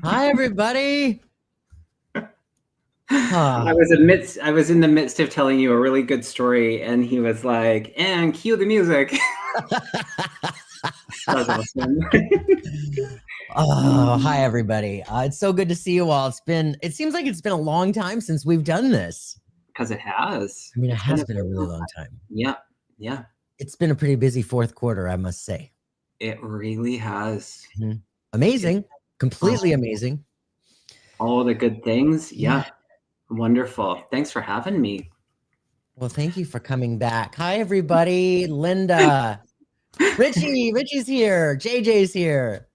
Hi, everybody. I Ah, was in the midst of telling you a really good story, and he was like, "And cue the music." That was awesome. oh, hi, everybody. It's so good to see you all. It seems like it's been a long time since we've done this. Because it has. I mean, it It's been has a been a really long time. yeah, yeah. It's been a pretty busy fourth quarter, I must say. It really has. It's Amazing, oh, completely amazing. all the good things. Yeah. Yeah, wonderful. Thanks for having me. Well, thank you for coming back. Hi, everybody. Linda, Richie's here. JJ's here.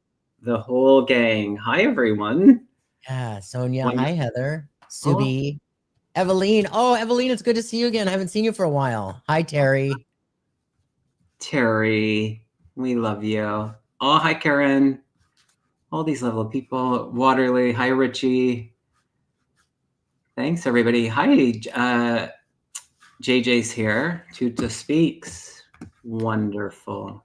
The whole gang. Hi, everyone. Yeah, Sonia. Hi, Wonderful. Heather. Oh, Subi. Eveline. Oh, Eveline, it's good to see you again. I haven't seen you for a while. Hi, Terry. Terry, we love you. Oh, hi, Karen. All these lovely people. Waterley. Hi, Richie. Thanks, everybody. Hi, JJ's here. Tuta speaks. Wonderful.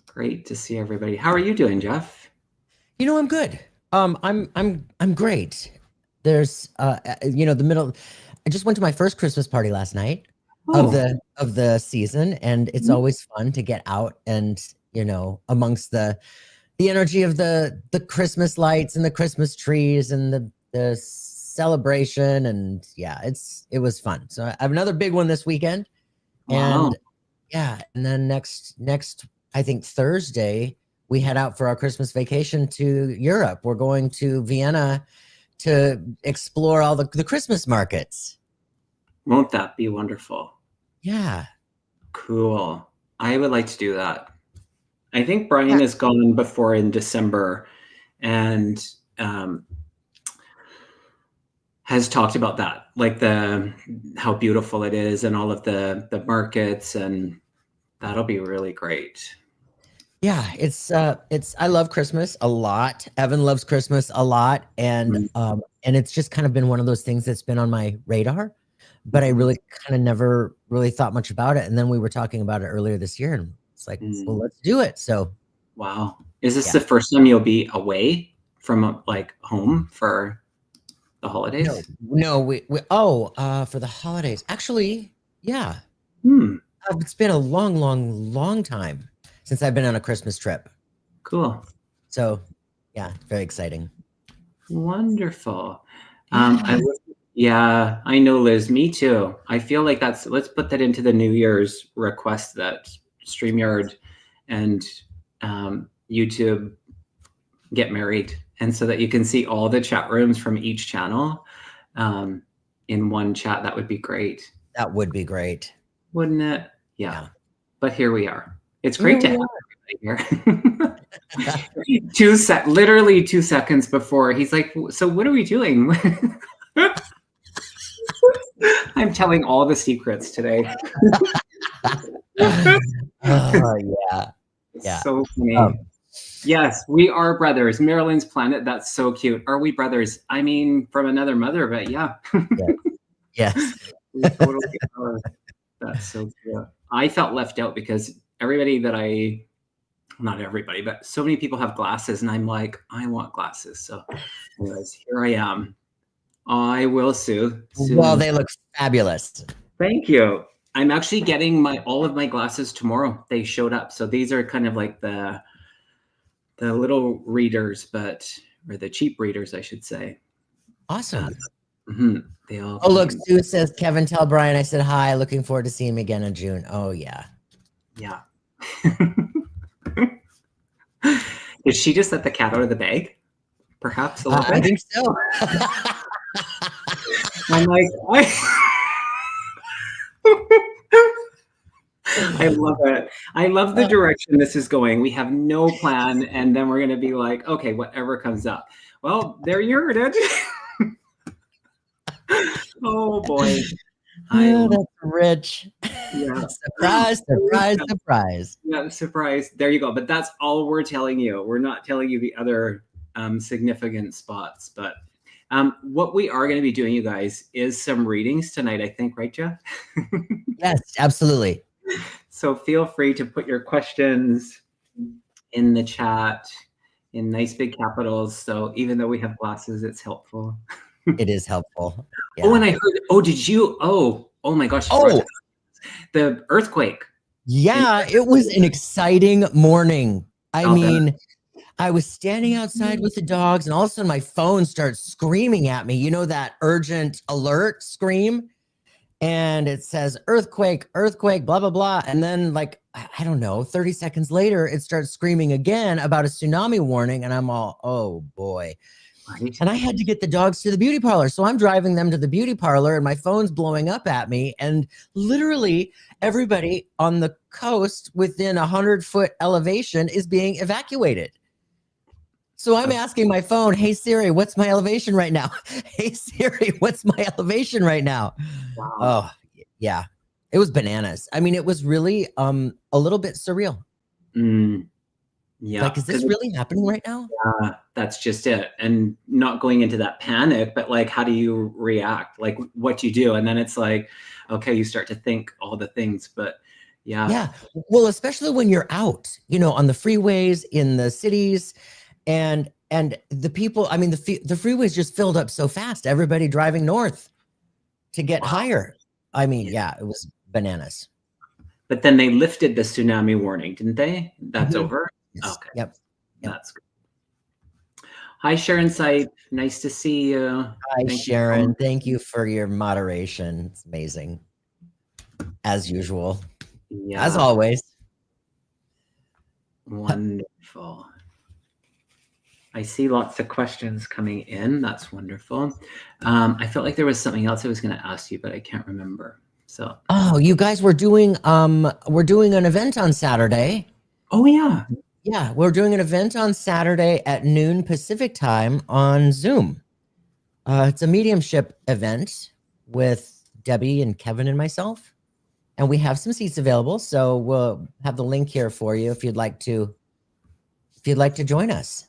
Great to see everybody. How are you doing, Jeff? You know, I'm good. I'm great. There's the middle. I just went to my first Christmas party last night of Oh, the season, and it's always fun to get out and, amongst the energy of the Christmas lights and the Christmas trees and the celebration, and yeah, it was fun. So I have another big one this weekend. wow. And yeah, and then next I think Thursday we head out for our Christmas vacation to Europe. We're going to Vienna to explore all the Christmas markets. Won't that be wonderful? Yeah. Cool. I would like to do that. I think Brian Yeah. has gone before in December and has talked about that, like how beautiful it is and all of the markets, and that'll be really great. Yeah, it's I love Christmas a lot. Evan loves Christmas a lot, and it's just kind of been one of those things that's been on my radar, but I really kind of never really thought much about it. And then we were talking about it earlier this year, and it's like, well, let's do it. So, Wow. Is this yeah. the first time you'll be away from like home for the No, holidays? no, for the holidays. Actually, yeah. Hmm. It's been a long, long, long time since I've been on a Christmas trip. Cool. So, yeah, very exciting. Wonderful. Yeah. Yeah, I know, Liz. Me too. I feel like let's put that into the New Year's request that StreamYard and YouTube get married, and so that you can see all the chat rooms from each channel in one chat. That would be great. That would be great. Wouldn't it? Yeah. But here we are. It's Here great to we have everybody here. Literally 2 seconds before, he's like, "So what are we doing?" I'm telling all the secrets today. Oh, yeah. Yeah. So funny. Yes, we are brothers. Marilyn's Planet. That's so cute. Are we brothers? I mean, from another mother, but yeah. Yes. We totally are. That's so cute. I felt left out because not everybody, but so many people have glasses, and I'm like, I want glasses. So, anyways, here I am. I will soon. Well, they look fabulous. Thank you. I'm actually getting all of my glasses tomorrow. They showed up, so these are kind of like the little readers, or the cheap readers, I should say. Awesome. They all. Oh, look, Sue says, Kevin, tell Brian I said hi. Looking forward to seeing him again in June. Oh, yeah. Yeah. Did she just let the cat out of the bag? Perhaps a little bit. I think so. I'm like, I love it. I love the direction this is going. We have no plan, and then we're going to be like, okay, whatever comes up. Well, there you heard it. Oh boy. Oh, that's rich. Yeah. Surprise, surprise, surprise. Yeah, surprise. There you go. But that's all we're telling you. We're not telling you the other significant spots. But what we are going to be doing, you guys, is some readings tonight, I think, right, Jeff? Yes, absolutely. So feel free to put your questions in the chat, in nice big capitals. So even though we have glasses, it's helpful. It is helpful. Yeah. Oh, and I heard, did you, oh my gosh. The earthquake. Yeah, it was an exciting morning. I I'll bet. mean, I was standing outside with the dogs, and all of a sudden my phone starts screaming at me. You know, that urgent alert scream? And it says earthquake, earthquake, blah, blah, blah. And then, like, I don't know, 30 seconds later, it starts screaming again about a tsunami warning. And I'm all, oh boy. Right. And I had to get the dogs to the beauty parlor. So I'm driving them to the beauty parlor, and my phone's blowing up at me. And literally everybody on the coast within 100-foot elevation is being evacuated. So I'm asking my phone, hey Siri, what's my elevation right now? Hey Siri, what's my elevation right now? Wow. Oh, yeah. It was bananas. I mean, it was really a little bit surreal. Yeah. Like, is this really happening right now? Yeah, that's just it. And not going into that panic, but like, how do you react? Like, what do you do? And then it's like, okay, you start to think all the things, but yeah. Yeah. Well, especially when you're out, you know, on the freeways, in the cities, and the people, I mean, the freeways just filled up so fast, everybody driving north to get higher. I mean, yeah, it was bananas. But then they lifted the tsunami warning, didn't they? That's over? Yes. Okay. Yep. That's good. Hi, Sharon Sight. Nice to see you. Hi, Sharon. Thank you for your moderation. It's amazing. As usual. Yeah. As always. Wonderful. I see lots of questions coming in. That's wonderful. I felt like there was something else I was going to ask you, but I can't remember. So. Oh, you guys were doing an event on Saturday. Oh yeah. Yeah, we're doing an event on Saturday at noon Pacific time on Zoom. It's a mediumship event with Debbie and Kevin and myself, and we have some seats available. So we'll have the link here for you if you'd like to join us.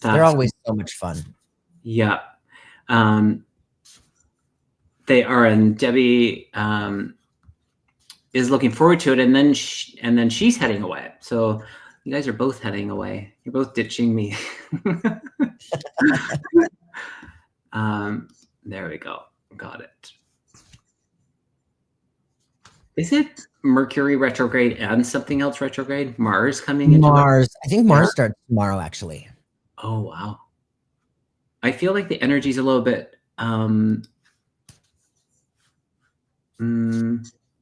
They're always so much fun. Yeah. They are, and Debbie is looking forward to it, and then she's heading away. So you guys are both heading away. You're both ditching me. There we go. Got it. Is it Mercury retrograde and something else retrograde? Mars coming into Mars. I think Mars starts tomorrow, actually. Oh, wow. I feel like the energy's a little bit, I'm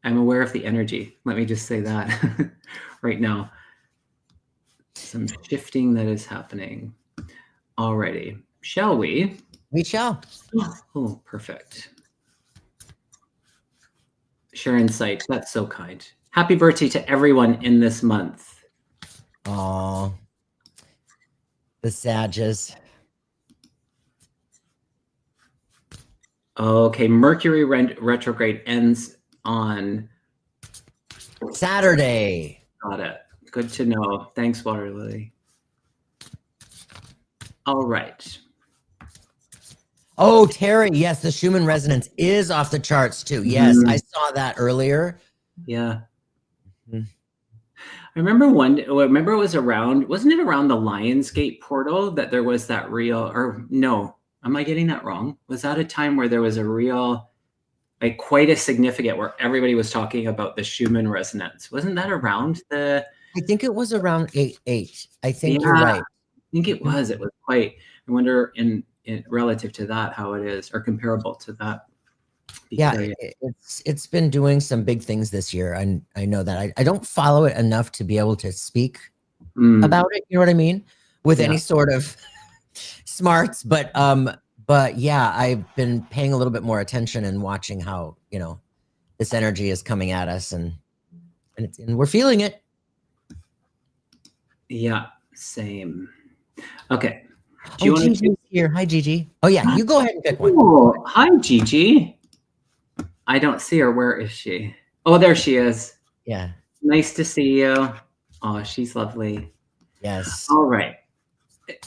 aware of the energy. Let me just say that right now. Some shifting that is happening already. Shall we? We shall. Oh, perfect. Sharon Sight, that's so kind. Happy birthday to everyone in this month. Oh, the Sages. Okay, Mercury retrograde ends on Saturday. Got it. Good to know. Thanks, Water Lily. All right. Oh, Terry, yes, the Schumann resonance is off the charts too. Yes, I saw that earlier. Yeah. I remember it was around, wasn't it around the Lionsgate portal that there was that real, or no, am I getting that wrong? Was that a time where there was a real, like quite a significant, where everybody was talking about the Schumann resonance? Wasn't that around the... I think it was around 8/8. I think you're right. I think it was. It was quite, I wonder in relative to that, how it is, or comparable to that. Yeah, it's been doing some big things this year. I know that. I don't follow it enough to be able to speak about it. You know what I mean? With any sort of smarts, but yeah, I've been paying a little bit more attention and watching how, you know, this energy is coming at us, and we're feeling it. Yeah, same. Okay. Do you want Gigi's here? Hi, Gigi. Oh yeah, you go ahead and pick one. Oh, hi, Gigi. I don't see her. Where is she? Oh, there she is. Yeah. Nice to see you. Oh, she's lovely. Yes. All right.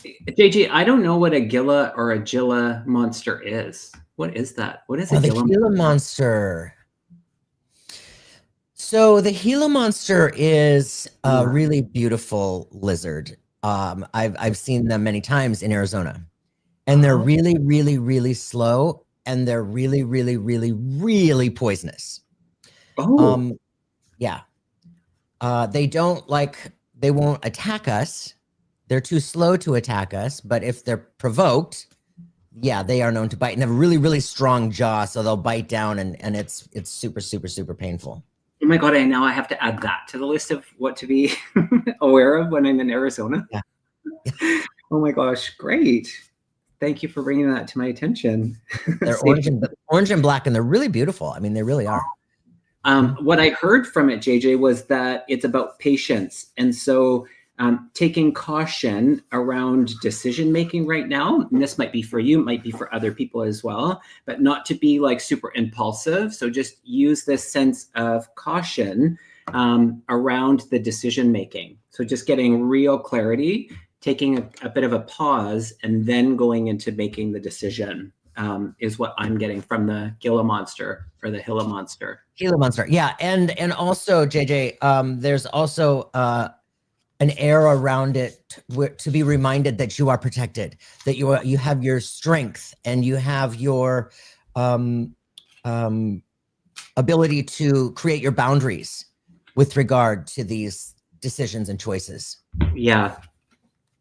JG, I don't know what a Gila or a Gila monster is. What is that? What is a Gila monster? So the Gila monster is a really beautiful lizard. I've seen them many times in Arizona, and they're really, really, really slow, and they're really, really, really, really poisonous. Yeah. They won't attack us. They're too slow to attack us, but if they're provoked, yeah, they are known to bite and have a really, really strong jaw, so they'll bite down, and it's super, super, super painful. Oh my God, now I have to add that to the list of what to be aware of when I'm in Arizona. Yeah. Oh my gosh, great. Thank you for bringing that to my attention. They're orange and black, and they're really beautiful. I mean, they really are. What I heard from it, JJ, was that it's about patience. And so taking caution around decision making right now, and this might be for you, it might be for other people as well, but not to be like super impulsive. So just use this sense of caution around the decision making. So just getting real clarity, taking a bit of a pause, and then going into making the decision. Is what I'm getting from the Gila monster or the Gila monster. Gila monster, yeah, and also JJ, there's also an air around it to be reminded that you are protected, that you have your strength, and you have your ability to create your boundaries with regard to these decisions and choices. Yeah,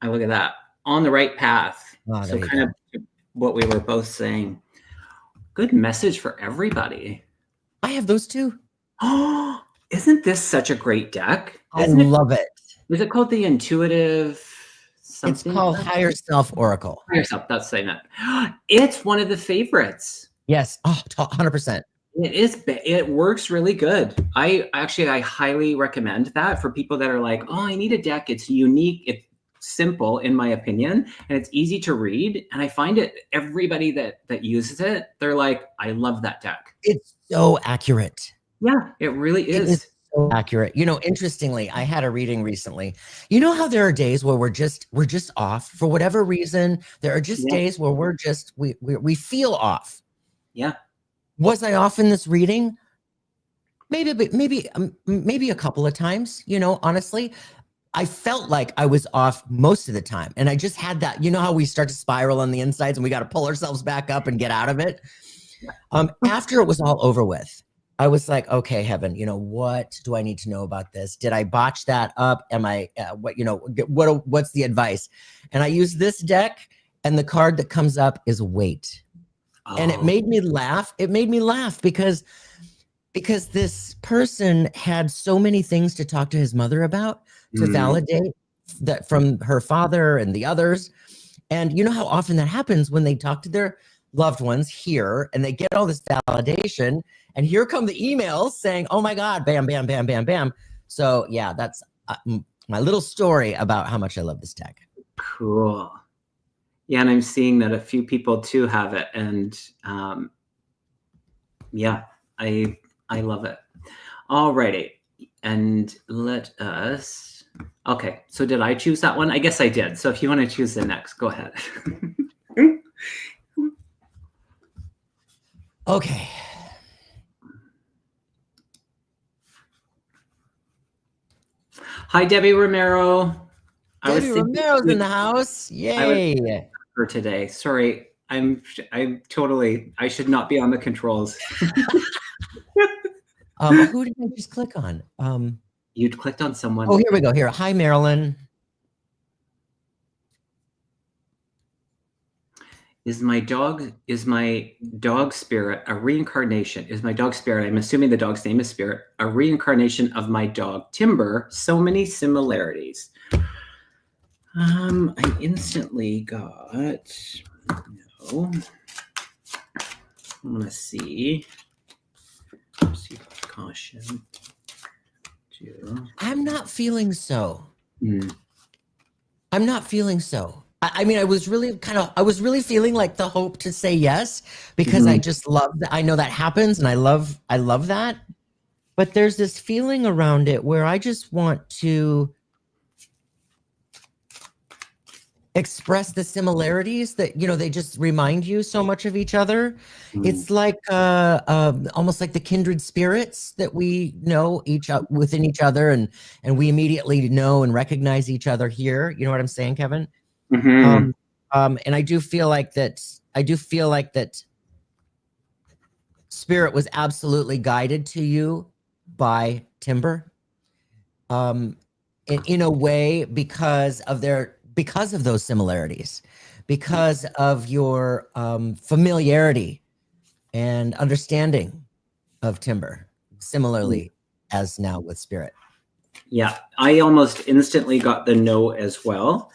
I look at that on the right path. So kind of what we were both saying. Good message for everybody. I have those too. Oh, isn't this such a great deck? I love it. Is it called the Intuitive something? It's called Higher Self Oracle. Higher Self, that's saying that. It's one of the favorites. Yes, 100%. It is. It works really good. I highly recommend that for people that are like, oh, I need a deck. It's unique. It's simple, in my opinion, and it's easy to read. And I find it, everybody that uses it, they're like, I love that deck. It's so accurate. Yeah, it really is. It is so accurate. You know, interestingly, I had a reading recently. You know how there are days where we're just off for whatever reason. There are just days where we feel off. Yeah. Was I off in this reading? Maybe a couple of times, you know, honestly. I felt like I was off most of the time. And I just had that, you know how we start to spiral on the insides and we got to pull ourselves back up and get out of it. After it was all over with, I was like, okay, heaven, you know, what do I need to know about this? Did I botch that up? Am I, what's the advice? And I used this deck, and the card that comes up is wait. Oh. And it made me laugh. It made me laugh because this person had so many things to talk to his mother about, to validate that from her father and the others. And you know how often that happens when they talk to their loved ones here and they get all this validation, and here come the emails saying, oh my God, bam, bam, bam, bam, bam. So yeah, that's my little story about how much I love this deck. Cool. Yeah, and I'm seeing that a few people too have it. And yeah, I love it. All righty. And let us... Okay, so did I choose that one? I guess I did. So if you want to choose the next, go ahead. Okay. Hi, Debbie Romero. Debbie Romero's in the house. Yay. For today. Sorry, I'm totally, I should not be on the controls. Who did I just click on? You'd clicked on someone. Oh, here we go. Here. Hi, Marilyn. Is my dog spirit a reincarnation? Is my dog spirit, I'm assuming the dog's name is Spirit, a reincarnation of my dog Timber? So many similarities. I instantly got, no. I want to see. Let's see, caution. I'm not feeling so. I'm not feeling so. I mean, I was really feeling like the hope to say yes, because I just love that. I know that happens, and I love that. But there's this feeling around it where I just want to express the similarities that, you know, they just remind you so much of each other. It's like almost like the kindred spirits that we know within each other, and we immediately know and recognize each other here. You know what I'm saying, Kevin? Mm-hmm. And I do feel like that. Spirit was absolutely guided to you by Timber, in a way, because of those similarities, because of your familiarity and understanding of Timber, similarly as now with Spirit. Yeah, I almost instantly got the no as well.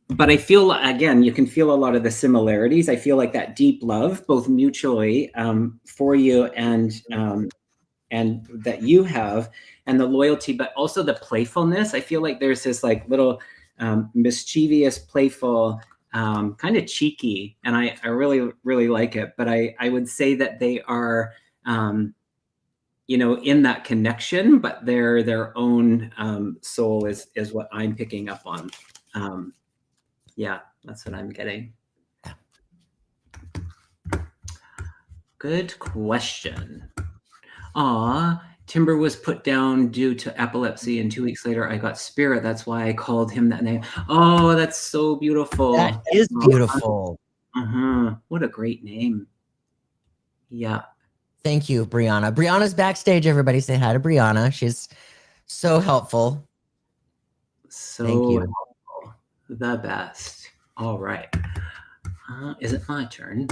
But I feel, again, you can feel a lot of the similarities. I feel like that deep love, both mutually, for you and that you have, and the loyalty, but also the playfulness. I feel like there's this like little mischievous, playful, kind of cheeky, and I really, really like it. But I would say that they are, you know, in that connection, but they're their own soul is what I'm picking up on. Yeah, that's what I'm getting. Good question. Timber was put down due to epilepsy, and 2 weeks later I got Spirit. That's why I called him that name. Oh, that's so beautiful. That is beautiful. What a great name. Yeah. Thank you, Brianna. Brianna's backstage. Everybody say hi to Brianna. She's so helpful. So thank you. Helpful. The best. All right. Is it my turn?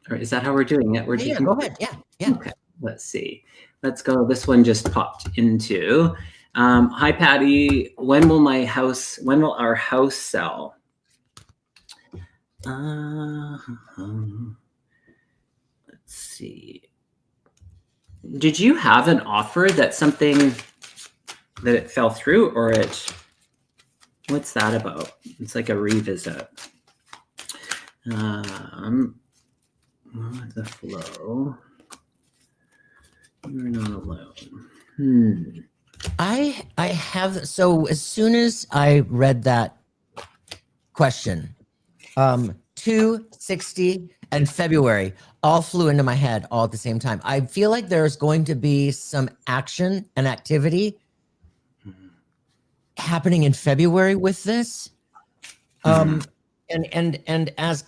Or is that how we're doing it? Yeah, go ahead. Yeah. Okay. Let's see. Let's go. This one just popped into. Hi, Patty. When will our house sell? Let's see. Did you have an offer that it fell through, or what's that about? It's like a revisit. The flow. You're not alone. I have, so as soon as I read that question, 260 and February all flew into my head all at the same time. I feel like there's going to be some action and activity happening in February with this. And as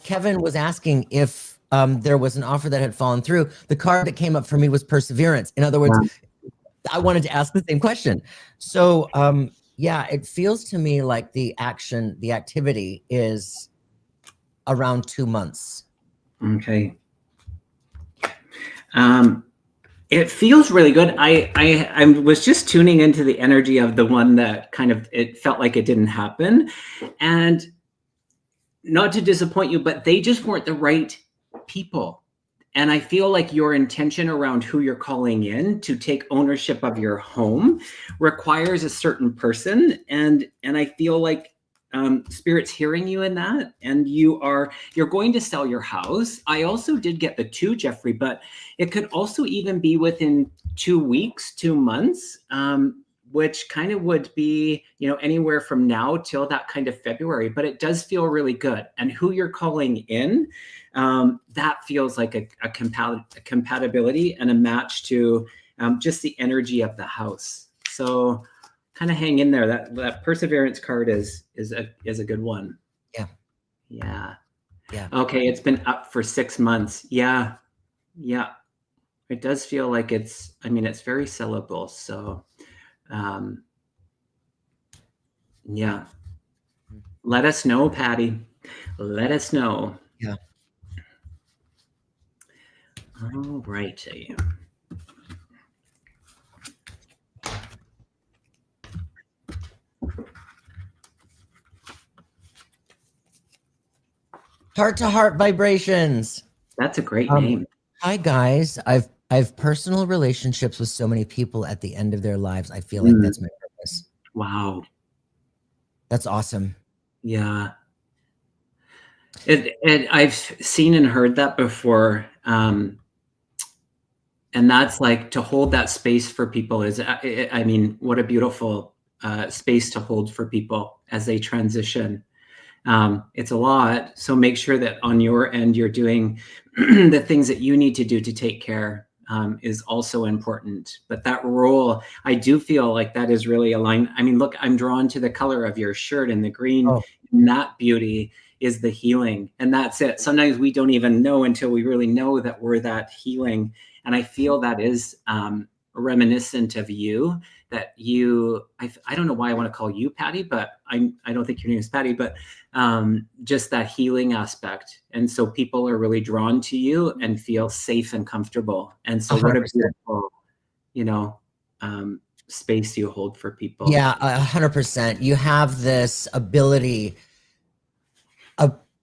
Kevin was asking if there was an offer that had fallen through, the card that came up for me was perseverance. In other words, I wanted to ask the same question. So yeah, it feels to me like the activity is around 2 months. Okay. It feels really good. I was just tuning into the energy of the one that kind of, it felt like it didn't happen. And not to disappoint you, but they just weren't the right people. And I feel like your intention around who you're calling in to take ownership of your home requires a certain person. And I feel like Spirit's hearing you in that, and you're going to sell your house. I also did get the 2, Jeffrey, but it could also even be within 2 weeks, 2 months, which kind of would be, you know, anywhere from now till that kind of February. But it does feel really good. And who you're calling in, that feels like a compatibility and a match to just the energy of the house. So kind of hang in there. That perseverance card is a good one. Yeah. Okay, it's been up for 6 months. Yeah. It does feel like it's very sellable. So yeah. Let us know, Patty. Let us know. Yeah. All righty. Heart to heart vibrations. That's a great name. Hi guys. I've personal relationships with so many people at the end of their lives. I feel like that's my purpose. Wow. That's awesome. Yeah. I've seen and heard that before. And that's like, to hold that space for people is, what a beautiful space to hold for people as they transition. It's a lot. So make sure that on your end, you're doing the things that you need to do to take care is also important. But that role, I do feel like that is really aligned. I mean, look, I'm drawn to the color of your shirt and the green, Oh, and that beauty is the healing. And that's it. Sometimes we don't even know until we really know that we're that healing. And I feel that is reminiscent of you, that you, I don't know why I want to call you Patty, but I don't think your name is Patty, but just that healing aspect. And so people are really drawn to you and feel safe and comfortable. And so what a 100%. beautiful, you know, space you hold for people. Yeah, 100%. You have this ability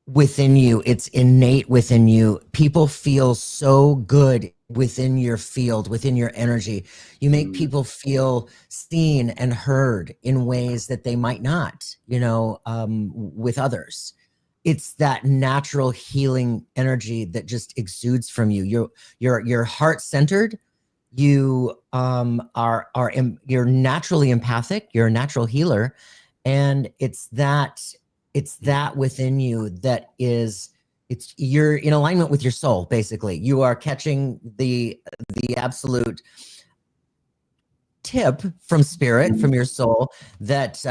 within you. It's innate within you. People feel so good within your field, within your energy. You make people feel seen and heard in ways that they might not, with others. It's that natural healing energy that just exudes from you. You're heart centered. You you're naturally empathic. You're a natural healer, and it's that within you that is, you're in alignment with your soul. Basically, you are catching the absolute tip from spirit, from your soul, that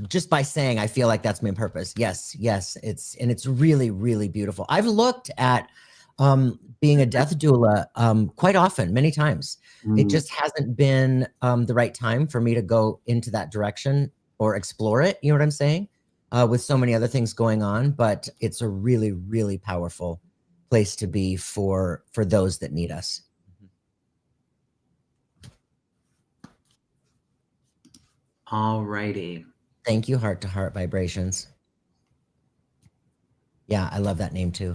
just by saying, I feel like that's my purpose. Yes, it's really, really beautiful. I've looked at being a death doula quite often, many times. It just hasn't been the right time for me to go into that direction or explore it. You know what I'm saying? With so many other things going on, but it's a really, really powerful place to be for those that need us. All righty. Thank you, Heart to Heart Vibrations. Yeah, I love that name too.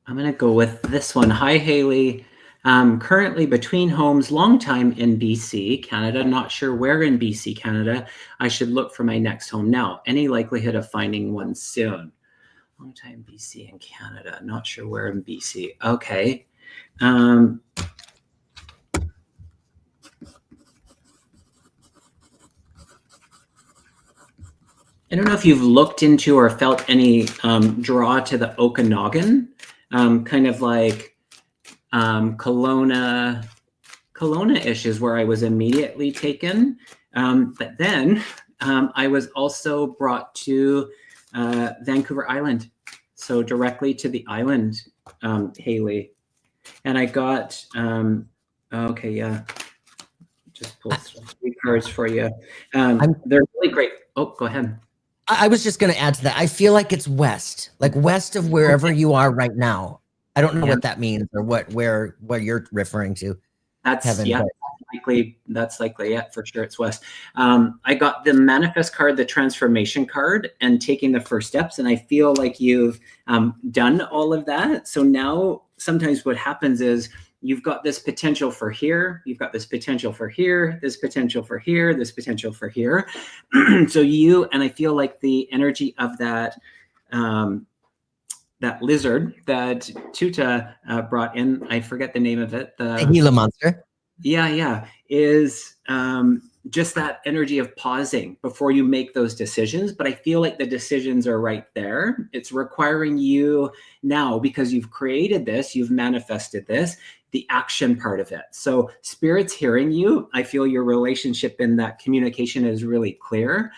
I'm going to go with this one. Hi, Haley. Currently between homes, long time in BC, Canada. Not sure where in BC, Canada. I should look for my next home now. Any likelihood of finding one soon? Long time BC and Canada. Not sure where in BC. Okay. I don't know if you've looked into or felt any draw to the Okanagan, kind of like Kelowna-ish is where I was immediately taken. But then I was also brought to Vancouver Island. So directly to the island, Haley. And I got, okay, yeah. Just pull 3 cards for you. They're really great. Oh, go ahead. I was just going to add to that. I feel like it's west, like west of wherever you are right now. I don't know what that means or what you're referring to. That's Kevin, that's likely it, for sure. It's west. I got the manifest card, the transformation card, and taking the first steps. And I feel like you've done all of that. So now sometimes what happens is you've got this potential for here, you've got this potential for here, this potential for here, this potential for here. So and I feel like the energy of that, that lizard that Tuta brought in, I forget the name of it. The Gila monster. Yeah, is just that energy of pausing before you make those decisions. But I feel like the decisions are right there. It's requiring you now, because you've created this, you've manifested this, the action part of it. So Spirit's hearing you. I feel your relationship in that communication is really clear.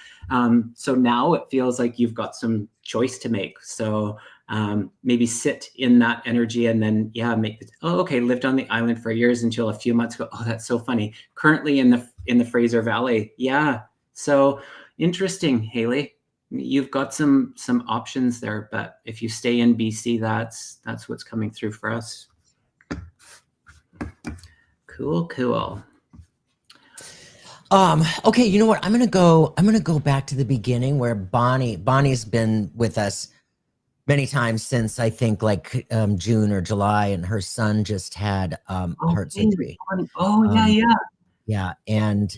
So now it feels like you've got some choice to make. So maybe sit in that energy and then, lived on the island for years until a few months ago. Oh, that's so funny. Currently in the Fraser Valley. Yeah. So interesting, Haley. You've got some options there, but if you stay in BC, that's what's coming through for us. Cool. Okay, you know what? I'm gonna go back to the beginning where Bonnie's been with us many times since, I think, like June or July, and her son just had heart surgery. Yeah, and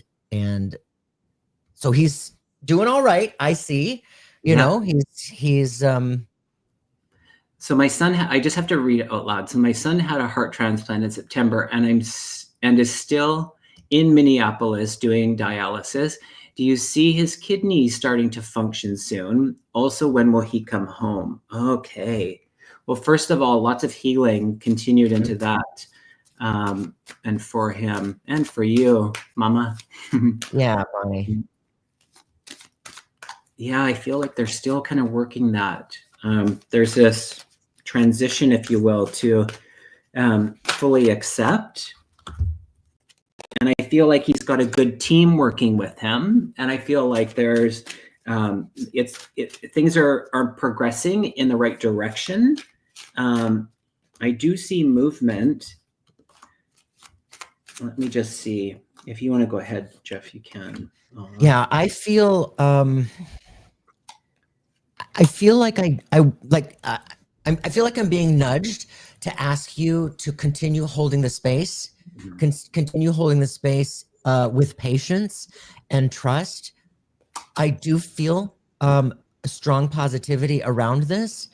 so he's doing all right. I see. You know, he's So my son, I just have to read it out loud. So my son had a heart transplant in September, and is still in Minneapolis doing dialysis. Do you see his kidneys starting to function soon? Also, when will he come home? Okay. Well, first of all, lots of healing continued into that. And for him and for you, Mama. Yeah, Bonnie. Yeah, I feel like they're still kind of working that. There's this transition, if you will, to fully accept. And I feel like he's got a good team working with him. And I feel like there's things are progressing in the right direction. I do see movement. Let me just see. If you want to go ahead, Jeff, you can. Yeah, I feel like I feel like I'm being nudged to ask you to continue holding the space, continue holding the space with patience and trust. I do feel a strong positivity around this,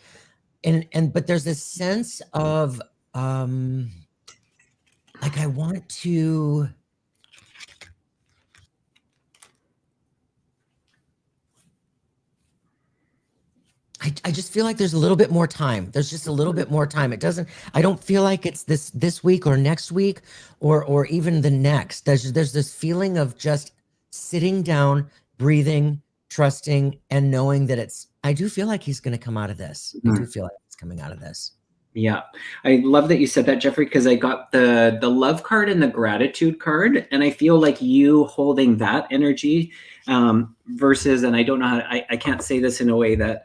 but there's this sense of like I want to. I just feel like there's a little bit more time. There's just a little bit more time. I don't feel like it's this week or next week or even the next. There's this feeling of just sitting down, breathing, trusting, and knowing that I do feel like he's going to come out of this. I do feel like he's coming out of this. Yeah. I love that you said that, Jeffrey, because I got the love card and the gratitude card. And I feel like you holding that energy versus, and I don't know I can't say this in a way that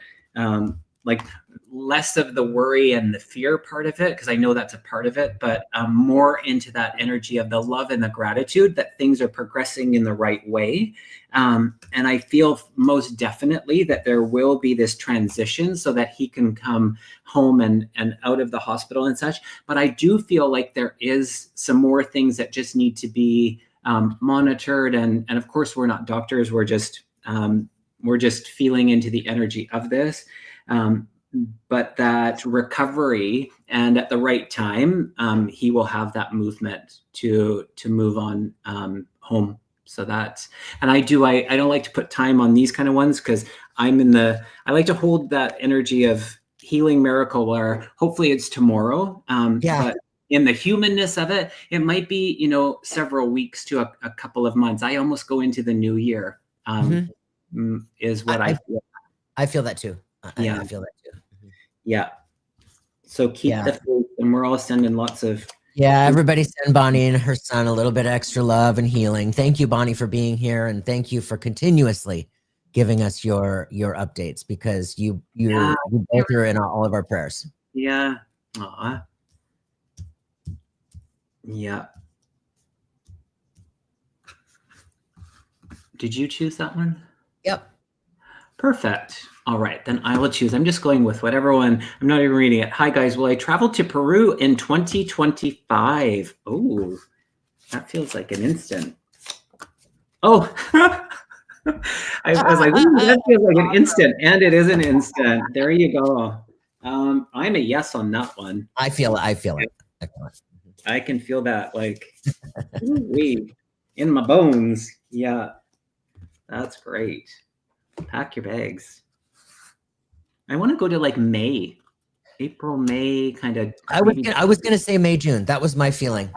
like less of the worry and the fear part of it, because I know that's a part of it, but more into that energy of the love and the gratitude that things are progressing in the right way. And I feel most definitely that there will be this transition so that he can come home and out of the hospital and such. But I do feel like there is some more things that just need to be monitored. And of course, we're not doctors. We're just feeling into the energy of this. But that recovery, and at the right time, he will have that movement to move on home. So that's, and I don't like to put time on these kind of ones because I like to hold that energy of healing miracle where hopefully it's tomorrow. But in the humanness of it, it might be, several weeks to a couple of months. I almost go into the new year is what I feel. I feel that too. Yeah. I feel that too. Yeah. So keep the faith, and we're all sending lots of. Yeah, everybody send Bonnie and her son a little bit of extra love and healing. Thank you, Bonnie, for being here, and thank you for continuously giving us your updates, because you both are in all of our prayers. Yeah. Aww. Yeah. Did you choose that one? Yep. Perfect. All right, then I will choose. I'm just going with whatever one. I'm not even reading it. Hi, guys. Will I travel to Peru in 2025? Oh, that feels like an instant. Oh, I was like, that feels like an instant. And it is an instant. There you go. I'm a yes on that one. I feel it. I can feel that like in my bones. Yeah, that's great. Pack your bags. I want to go to like April, May kind of. I was gonna say May, June. That was my feeling.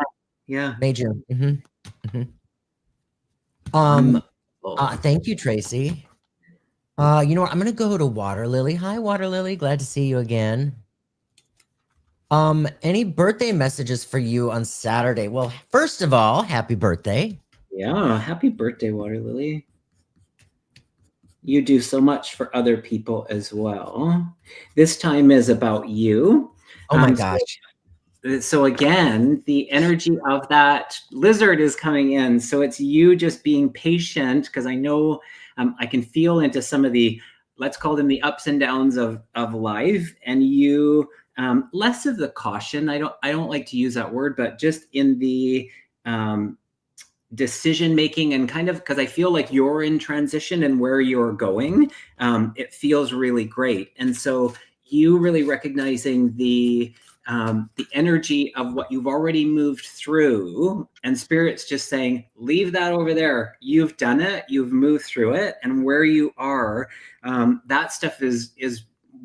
Yeah. May, June. Thank you, Tracy. You know what? I'm gonna go to Water Lily. Hi, Water Lily. Glad to see you again. Any birthday messages for you on Saturday? Well, first of all, happy birthday. Yeah, happy birthday, Water Lily. You do so much for other people as well. This time is about you. Oh my gosh. So again, the energy of that lizard is coming in. So it's you just being patient, because I know I can feel into some of the, let's call them the ups and downs of life, and you less of the caution. I don't like to use that word, but just in the decision making, and kind of, because I feel like you're in transition and where you're going, it feels really great. And so you really recognizing the energy of what you've already moved through, and spirit's just saying, leave that over there. You've done it. You've moved through it, and where you are, that stuff is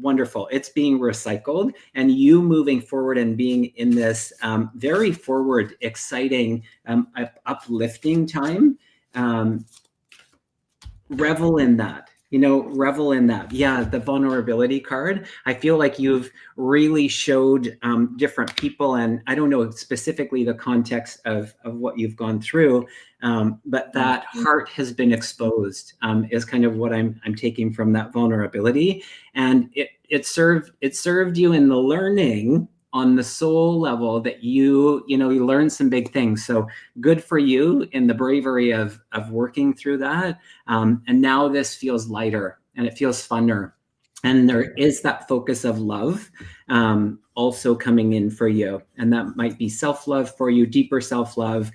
wonderful. It's being recycled, and you moving forward and being in this very forward, exciting, uplifting time. Revel in that. Revel in that. Yeah, the vulnerability card. I feel like you've really showed different people, and I don't know specifically the context of what you've gone through, but that heart has been exposed, is kind of what I'm taking from that vulnerability, and it served you in the learning on the soul level that you learned some big things. So good for you in the bravery of working through that. And now this feels lighter and it feels funner. And there is that focus of love also coming in for you. And that might be self-love for you, deeper self-love,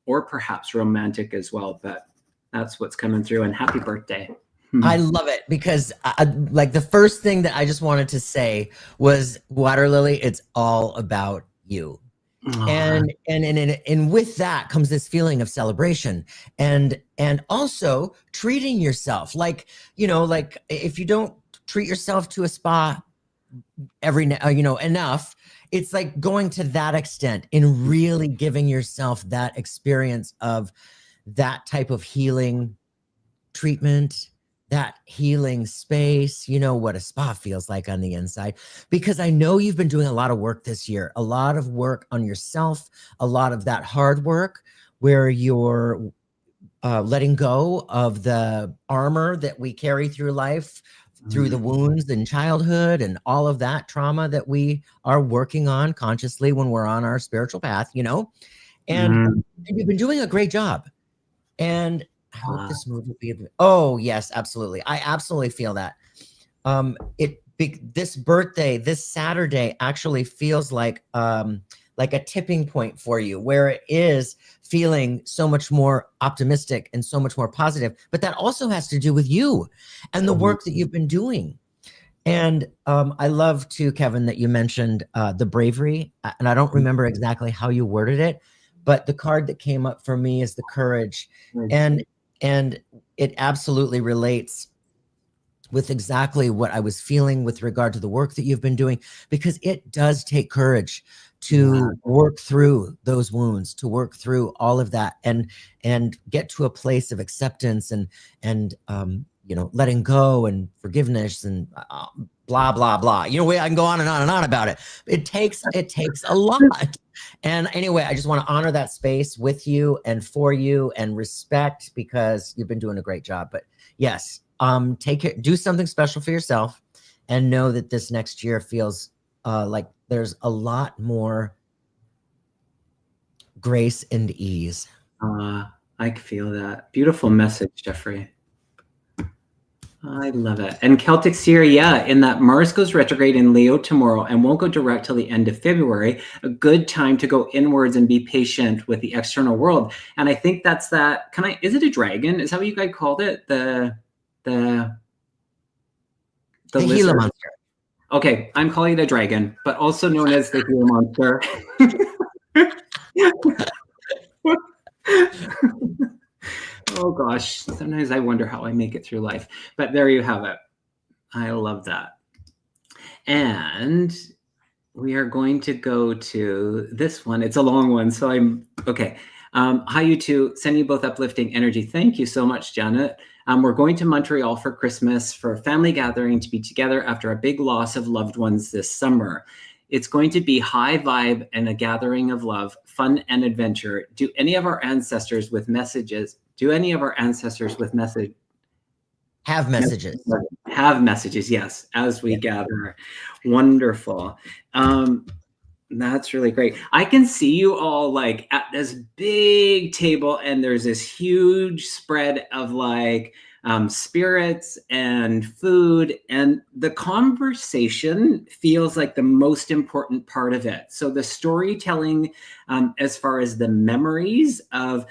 or perhaps romantic as well. But that's what's coming through. And happy birthday. I love it, because like the first thing that I just wanted to say was, Water Lily, it's all about you. And with that comes this feeling of celebration, and also treating yourself, like if you don't treat yourself to a spa enough, it's like going to that extent in really giving yourself that experience of that type of healing treatment, that healing space, what a spa feels like on the inside. Because I know you've been doing a lot of work this year, a lot of work on yourself, a lot of that hard work where you're letting go of the armor that we carry through life, through the wounds in childhood and all of that trauma that we are working on consciously when we're on our spiritual path, and you've been doing a great job. And I hope this movie will be. Oh yes, absolutely. I absolutely feel that. This birthday, this Saturday, actually feels like a tipping point for you, where it is feeling so much more optimistic and so much more positive. But that also has to do with you and the work that you've been doing. And I love too, Kevin, that you mentioned the bravery, and I don't remember exactly how you worded it, but the card that came up for me is the courage. And it absolutely relates with exactly what I was feeling with regard to the work that you've been doing, because it does take courage to work through those wounds, to work through all of that, and get to a place of acceptance and letting go and forgiveness and blah blah blah. I can go on and on and on about it. It takes a lot. And anyway, I just want to honor that space with you and for you, and respect, because you've been doing a great job. But yes, take it, do something special for yourself, and know that this next year feels like there's a lot more grace and ease. I can feel that. Beautiful message, Jeffrey. I love it. And Celtic Seer, in that Mars goes retrograde in Leo tomorrow and won't go direct till the end of February. A good time to go inwards and be patient with the external world. And I think that's that. Is it a dragon? Is that what you guys called it? The Gila monster. Okay, I'm calling it a dragon, but also known as the Gila monster. Oh gosh, sometimes I wonder how I make it through life. But there you have it. I love that. And we are going to go to this one. It's a long one, so I'm okay. Hi, you two. Sending you both uplifting energy. Thank you so much, Janet. We're going to Montreal for Christmas for a family gathering to be together after a big loss of loved ones this summer. It's going to be high vibe and a gathering of love, fun and adventure. Do any of our ancestors with messages? Have messages? Have messages, yes, as we gather. Wonderful. That's really great. I can see you all like at this big table, and there's this huge spread of like spirits and food, and the conversation feels like the most important part of it. So the storytelling, as far as the memories of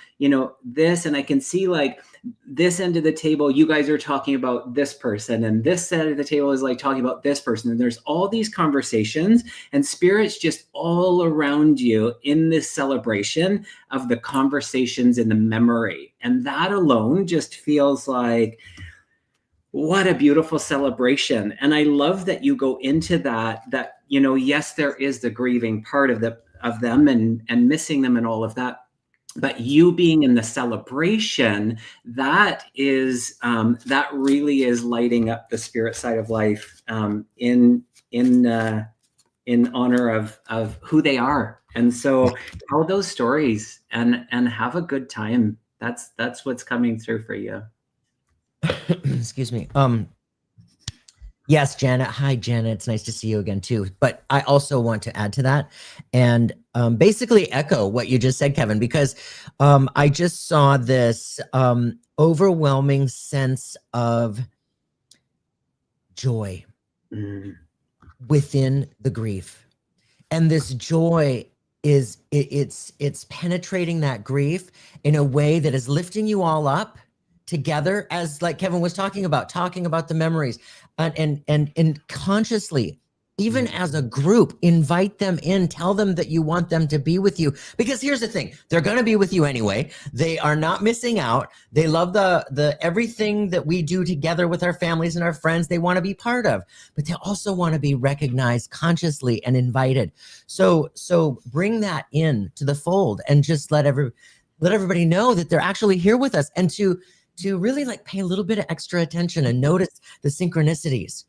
this, and I can see like this end of the table, you guys are talking about this person, and this side of the table is like talking about this person. And there's all these conversations, and spirit's just all around you in this celebration of the conversations in the memory. And that alone just feels like, what a beautiful celebration. And I love that you go into that, you know, yes, there is the grieving part of them and missing them and all of that. But you being in the celebration, that is that really is lighting up the spirit side of life in honor of who they are. And so tell those stories and have a good time. That's what's coming through for you. Excuse me. Yes, Janet. Hi, Janet. It's nice to see you again too. But I also want to add to that and basically echo what you just said, Kevin, because I just saw this overwhelming sense of joy within the grief. And this joy is it's penetrating that grief in a way that is lifting you all up together, as like Kevin was talking about the memories, and consciously, even as a group, invite them in, tell them that you want them to be with you. Because here's the thing, they're going to be with you anyway. They are not missing out. They love the everything that we do together with our families and our friends. They want to be part of, but they also want to be recognized consciously and invited. So bring that in to the fold and just let everybody know that they're actually here with us, and to really like pay a little bit of extra attention and notice the synchronicities.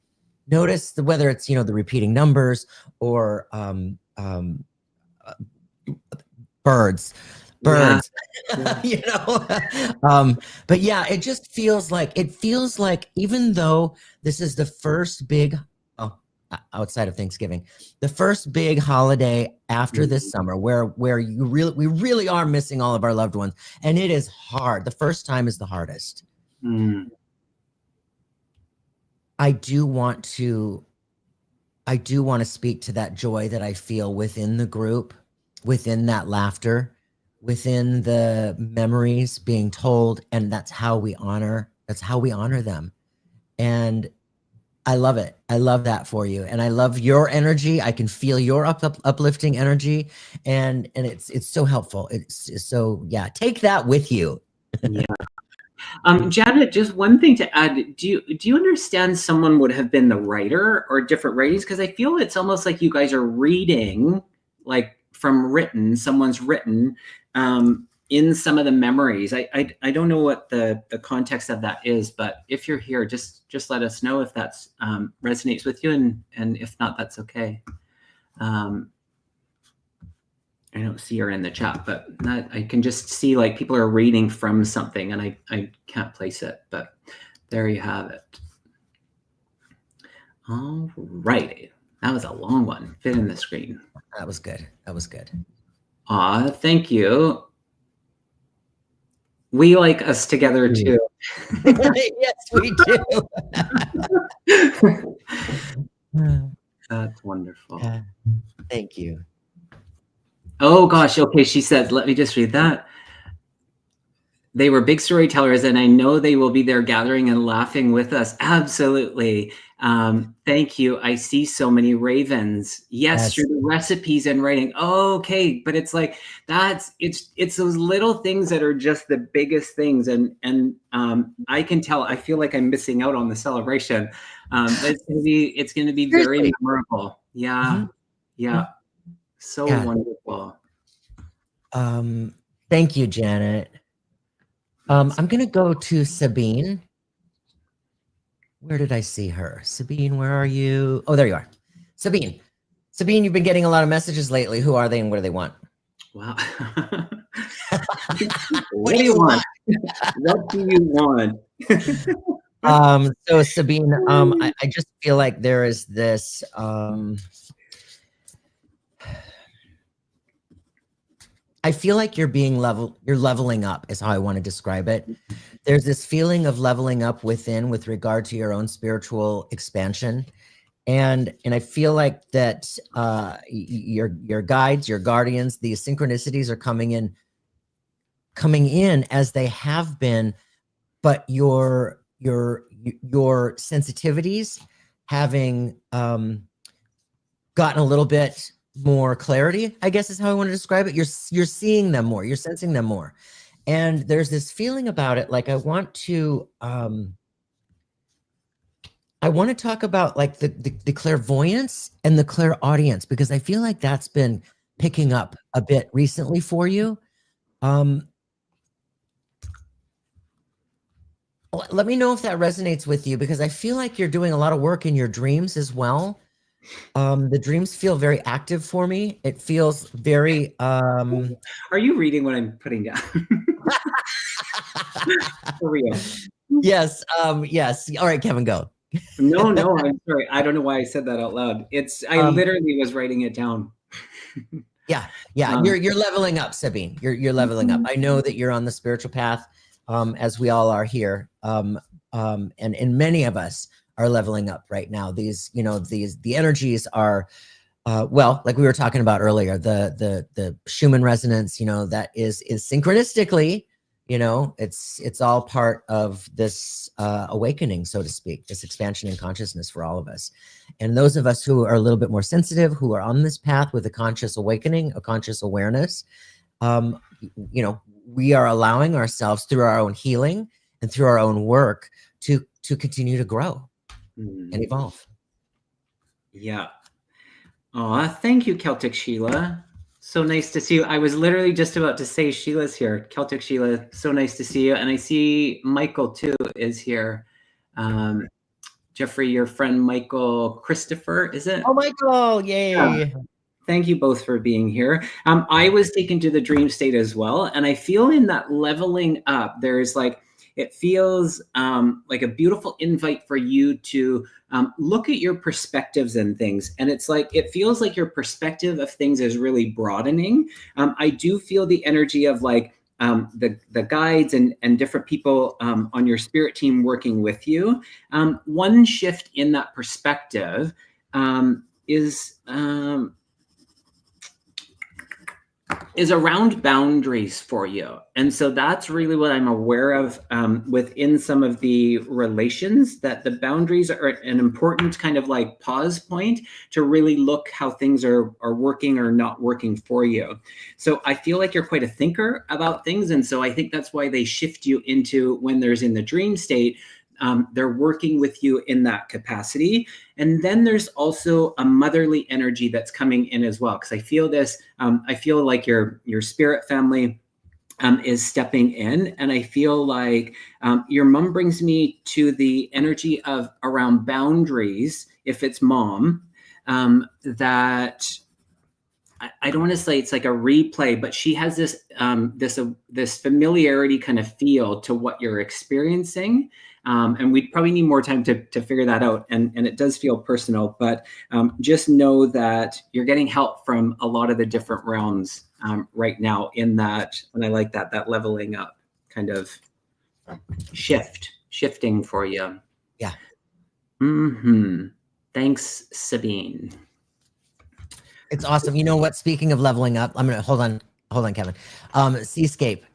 Notice whether it's, you know, the repeating numbers or birds, Yeah. you know. But yeah, it just feels like even though this is the first big, outside of Thanksgiving, the first big holiday after this summer where we really are missing all of our loved ones, and it is hard. The first time is the hardest. I do want to speak to that joy that I feel within the group, within that laughter, within the memories being told, and that's how we honor them. And I love it. I love that for you. And I love your energy. I can feel your uplifting energy. And it's so helpful. It's so, yeah, take that with you. Yeah. Janet, just one thing to add. Do you understand someone would have been the writer or different writings? Because I feel it's almost like you guys are reading like from someone's written in some of the memories. I don't know what the context of that is, but if you're here, just let us know if that's resonates with you, and if not, that's okay. I don't see her in the chat, but I can just see like people are reading from something, and I can't place it, but there you have it. All right. That was a long one. Fit in the screen. That was good. That was good. Thank you. We like us together too. Yes, we do. That's wonderful. Thank you. Oh gosh. Okay. She said, let me just read that. They were big storytellers, and I know they will be there gathering and laughing with us. Absolutely. Thank you. I see so many ravens. Yes, through the recipes and writing. Oh, okay. But it's like, it's those little things that are just the biggest things. And I can tell, I feel like I'm missing out on the celebration. But it's going to be very memorable. Yeah. Mm-hmm. Yeah. So wonderful. Thank you, Janet. I'm going to go to Sabine. Where did I see her? Sabine, where are you? Oh, there you are. Sabine, you've been getting a lot of messages lately. Who are they and what do they want? Wow. What do you want? What do you want? So Sabine, I just feel like there is this, I feel like you're leveling up is how I want to describe it. There's this feeling of leveling up within with regard to your own spiritual expansion. And I feel like that your guides, your guardians, these synchronicities are coming in as they have been but your sensitivities having gotten a little bit more clarity, I guess is how I want to describe it. You're seeing them more, you're sensing them more. And there's this feeling about it, like I want to talk about like the clairvoyance and the clairaudience, because I feel like that's been picking up a bit recently for you. Let me know if that resonates with you, because I feel like you're doing a lot of work in your dreams as well. The dreams feel very active for me. It feels very Are you reading what I'm putting down? For real. Yes, yes. All right, Kevin, go. No, I'm sorry. I don't know why I said that out loud. I literally was writing it down. Yeah. You're leveling up, Sabine. You're leveling up. I know that you're on the spiritual path, as we all are here. And many of us are leveling up right now. The energies are well, like we were talking about earlier, the Schumann resonance, that is synchronistically, it's all part of this awakening, so to speak, this expansion in consciousness for all of us. And those of us who are a little bit more sensitive, who are on this path with a conscious awakening, a conscious awareness, we are allowing ourselves, through our own healing and through our own work, to continue to grow and evolve. Yeah. Aw, thank you, Celtic Sheila. So nice to see you. I was literally just about to say Sheila's here. Celtic Sheila, so nice to see you. And I see Michael too is here. Jeffrey, your friend Michael Christopher, is it? Oh, Michael, yay. Yeah. Thank you both for being here. I was taken to the dream state as well. And I feel in that leveling up, there's like, it feels like a beautiful invite for you to look at your perspectives and things. And it's like, it feels like your perspective of things is really broadening. I do feel the energy of like the guides and different people on your spirit team working with you. One shift in that perspective is around boundaries for you. And so that's really what I'm aware of within some of the relations, that the boundaries are an important kind of like pause point to really look how things are working or not working for you. So I feel like you're quite a thinker about things. And so I think that's why they shift you into, when there's in the dream state, they're working with you in that capacity. And then there's also a motherly energy that's coming in as well. Because I feel this, I feel like your spirit family is stepping in. And I feel like your mom brings me to the energy of around boundaries, if it's mom, that I don't want to say it's like a replay, but she has this this familiarity kind of feel to what you're experiencing. And we probably need more time to figure that out. And it does feel personal, but just know that you're getting help from a lot of the different realms right now in that. And I like that leveling up kind of shifting for you. Yeah. Thanks, Sabine. It's awesome. You know what? Speaking of leveling up, I'm gonna hold on, Kevin. Seascape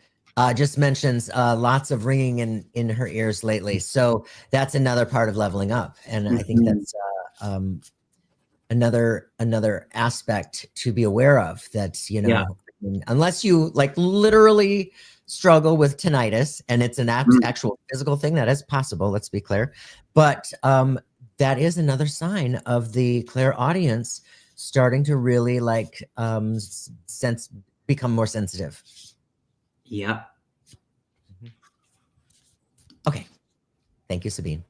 just mentions lots of ringing in her ears lately. So that's another part of leveling up, and I think that's another aspect to be aware of. That unless you like literally struggle with tinnitus, and it's an actual physical thing that is possible. Let's be clear, but that is another sign of the clairaudience starting to really like become more sensitive. Yeah. Okay. Thank you, Sabine.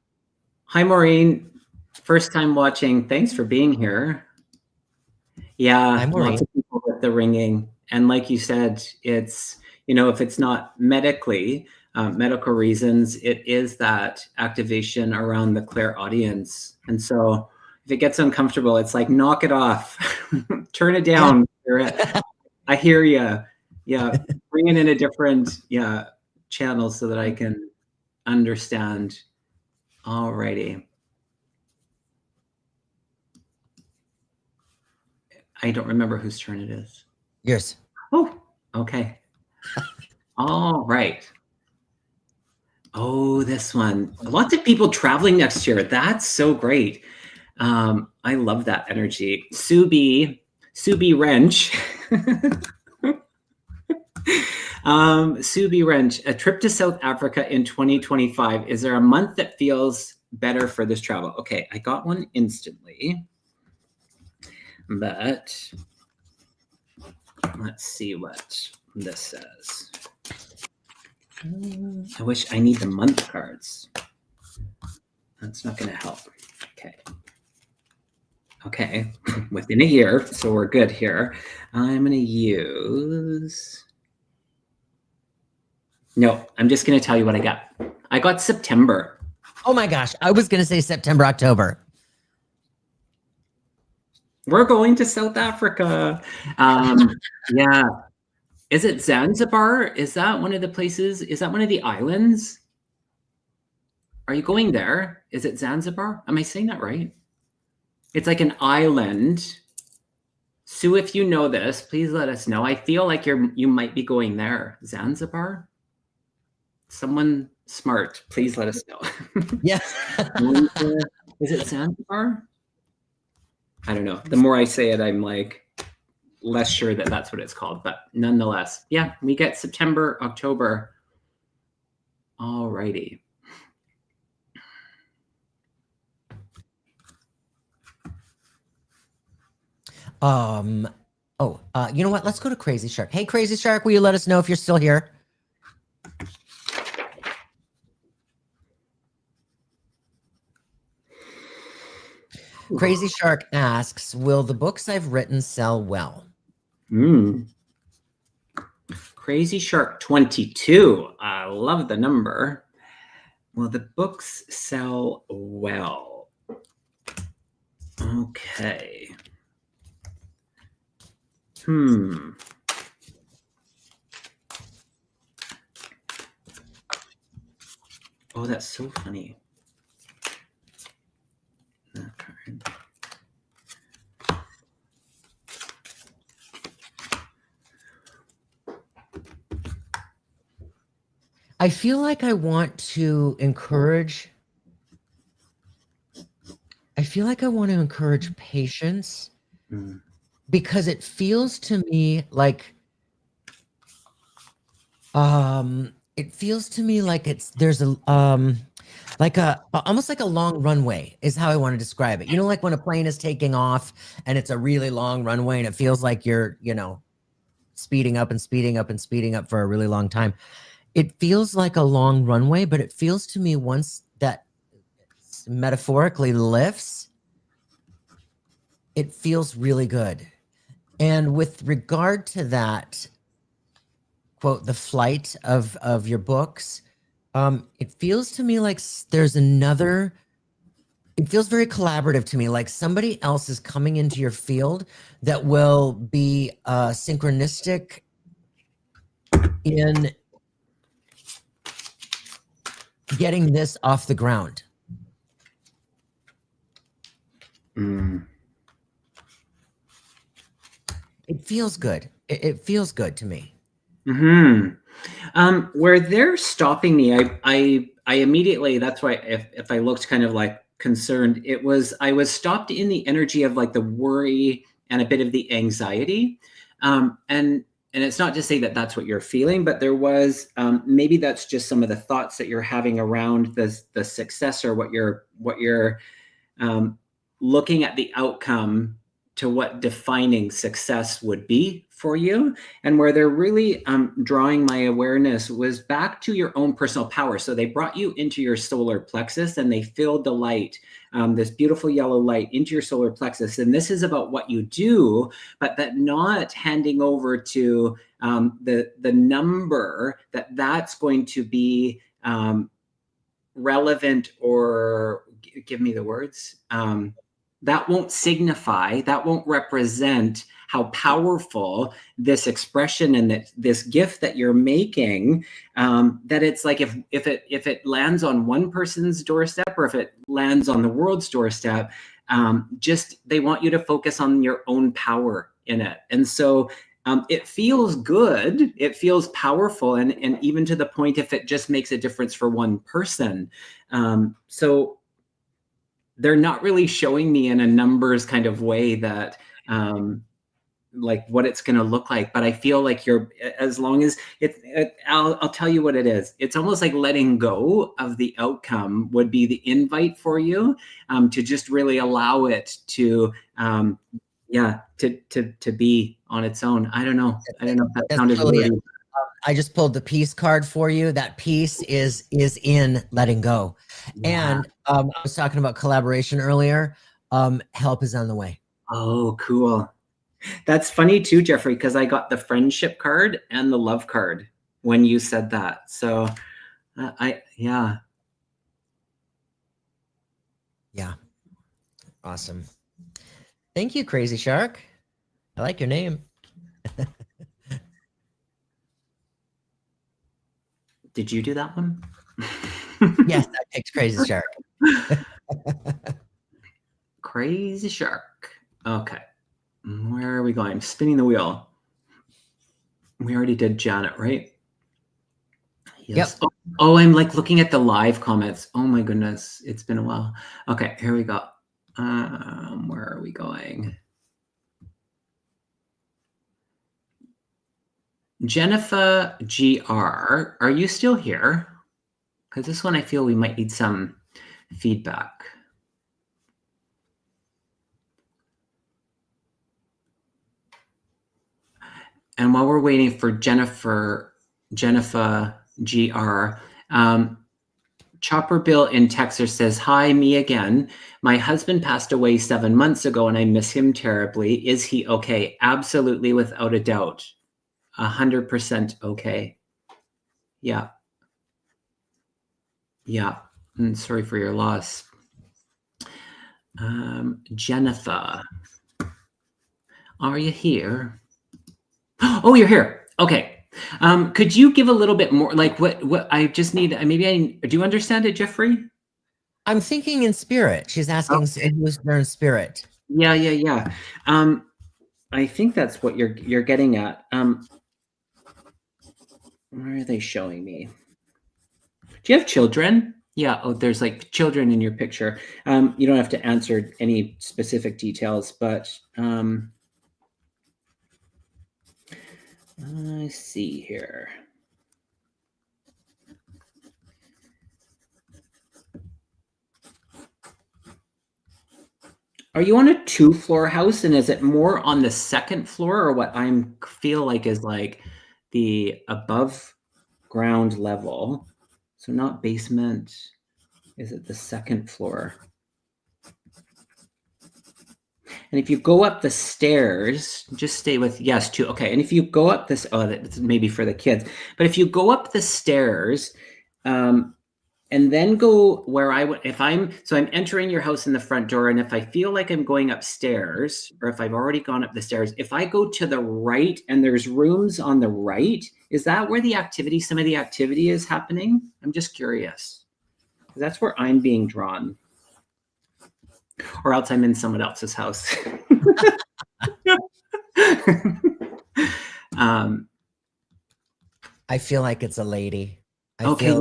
Hi, Maureen. First time watching. Thanks for being here. Yeah, Hi, Maureen. lots of people with the ringing. And like you said, it's, if it's not medical reasons, it is that activation around the clairaudience. And so if it gets uncomfortable, it's like, knock it off, turn it down. Yeah. I hear you. Yeah. Bring it in a different, channel so that I can understand. Alrighty. I don't remember whose turn it is. Yours. Oh, okay. All right. Oh, this one. Lots of people traveling next year. That's so great. I love that energy. Subi Wrench. Subi Wrench, a trip to South Africa in 2025. Is there a month that feels better for this travel? Okay, I got one instantly, but let's see what this says. I wish I need the month cards. That's not going to help. Okay, within a year, so we're good here. I'm going to use... No, I'm just going to tell you what I got. I got September. Oh my gosh, I was going to say September, October. We're going to South Africa. Yeah. Is it Zanzibar? Is that one of the places? Is that one of the islands? Are you going there? Is it Zanzibar? Am I saying that right? It's like an island. Sue, if you know this, please let us know. I feel like you might be going there. Zanzibar? Someone smart, please let us know. Yeah. Is it Zanzibar? I don't know. The more I say it, I'm like less sure that that's what it's called. But nonetheless, yeah, we get September, October. All righty. You know what? Let's go to Crazy Shark. Hey, Crazy Shark, will you let us know if you're still here? Crazy Shark asks, will the books I've written sell well? Crazy Shark 22. I love the number. Will the books sell well? Okay. Oh, that's so funny. That card. I feel like I want to encourage patience because it feels to me like there's almost like a long runway is how I want to describe it. You know, like when a plane is taking off and it's a really long runway and it feels like you're, speeding up and speeding up and speeding up for a really long time. It feels like a long runway, but it feels to me once that metaphorically lifts, it feels really good. And with regard to that, quote, the flight of your books, it feels to me like there's another, it feels very collaborative to me, like somebody else is coming into your field that will be synchronistic in getting this off the ground. It feels good. It feels good to me. Where they're stopping me, I immediately, that's why if I looked kind of like concerned, I was stopped in the energy of like the worry and a bit of the anxiety. And it's not to say that that's what you're feeling, but there was maybe that's just some of the thoughts that you're having around the success or what you're looking at the outcome to what defining success would be for you. And where they're really drawing my awareness was back to your own personal power. So they brought you into your solar plexus and they filled the light, this beautiful yellow light into your solar plexus. And this is about what you do, but that not handing over to the number that's going to be relevant, or give me the words, that won't signify, that won't represent how powerful this expression and this gift that you're making, that it's like if it lands on one person's doorstep or if it lands on the world's doorstep, just they want you to focus on your own power in it. And so it feels good. It feels powerful. And even to the point if it just makes a difference for one person. So they're not really showing me in a numbers kind of way that, like what it's going to look like. But I feel like as long as I'll tell you what it is. It's almost like letting go of the outcome would be the invite for you, to just really allow it to, to be on its own. I don't know if that That's sounded totally it. wordy. I just pulled the peace card for you. That peace is in letting go. Yeah. And I was talking about collaboration earlier. Help is on the way. Oh, cool. That's funny too, Jeffrey, because I got the friendship card and the love card when you said that. So yeah. Awesome. Thank you, Crazy Shark. I like your name. Did you do that one? Yes, I picked Crazy Shark. Crazy Shark. Okay. Where are we going? Spinning the wheel. We already did Janet, right? Yes. Yep. Oh, I'm like looking at the live comments. Oh my goodness. It's been a while. Okay, here we go. Where are we going? Jennifer GR, are you still here? Because this one I feel we might need some feedback. And while we're waiting for Jennifer GR, Chopper Bill in Texas says, "Hi, me again. My husband passed away 7 months ago and I miss him terribly. Is he okay?" Absolutely, without a doubt. 100% okay. Yeah. Yeah. Sorry for your loss. Jennifer, are you here? Oh, you're here. Okay. Could you give a little bit more, like what I just need, do you understand it, Jeffrey? I'm thinking in spirit. She's asking who's there in spirit. Yeah. I think that's what you're getting at. Where are they showing me? Do you have children? Yeah. Oh, there's like children in your picture. You don't have to answer any specific details, but I see here. Are you on a 2-floor house, and is it more on the second floor, or what I feel like is like the above ground level? So not basement. Is it the second floor? And if you go up the stairs, just stay with yes, 2. Okay. And if you go up this, that's maybe for the kids, but if you go up the stairs, and then go where I'm entering your house in the front door. And if I feel like I'm going upstairs, or if I've already gone up the stairs, if I go to the right and there's rooms on the right, is that where some of the activity is happening? I'm just curious. That's where I'm being drawn. Or else I'm in someone else's house. I feel like it's a lady. Okay,